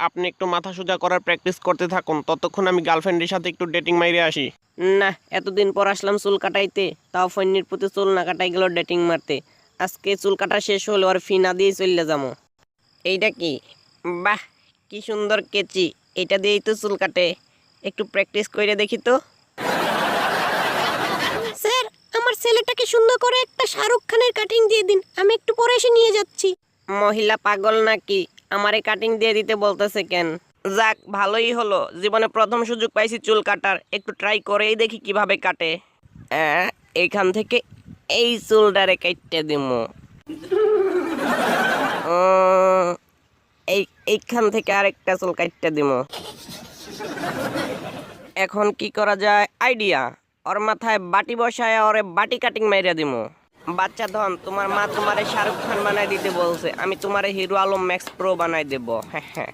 আপনি একটু মাথা সোজা করার প্র্যাকটিস করতে থাকুন, ততক্ষণ আমি গার্লফ্রেন্ডের সাথে একটু ডেটিং মাইরে আসি। না, এতদিন পর আসলাম চুল কাটাইতে, তাও ফন্নির প্রতি চুল না কাটাই গেল ডেটিং মারতে। আজকে চুল কাটা শেষ হলো আর ফি না দিয়ে চলে যাবো। এইটা কি? বাহ, কি সুন্দর কেচি! এটা দিয়েই তো চুল কাটে। একটু প্র্যাকটিস করে দেখি তো। স্যার, আমার ছেলেটাকে সুন্দর করে একটা শাহরুখ খানের কাটিং দিয়ে দিন, আমি একটু পরে এসে নিয়ে যাচ্ছি। মহিলা পাগল নাকি? আমারে কাটিং দিয়ে দিতে বলতেছে কেন? যাক, ভালোই হলো, জীবনে প্রথম সুযোগ পাইছি চুল কাটার, একটু ট্রাই করেই দেখি কিভাবে কাটে। এইখান থেকে এই চুলটারে কাটতে দিমু। এইখান থেকে আরেকটা চুল কাটতে দিমু। এখন কি করা যায়? আইডিয়া! ওর মাথায় বাটি বসায় ওরে বাটি কাটিং মাইরা দিমু। বাচ্চা ধন, তোমার মা তোমারে শাহরুখ খান বানাই দিতে বলছে, আমি তোমারে হিরো আলম ম্যাক্স প্রো বানাই দেব। হ্যাঁ হ্যাঁ।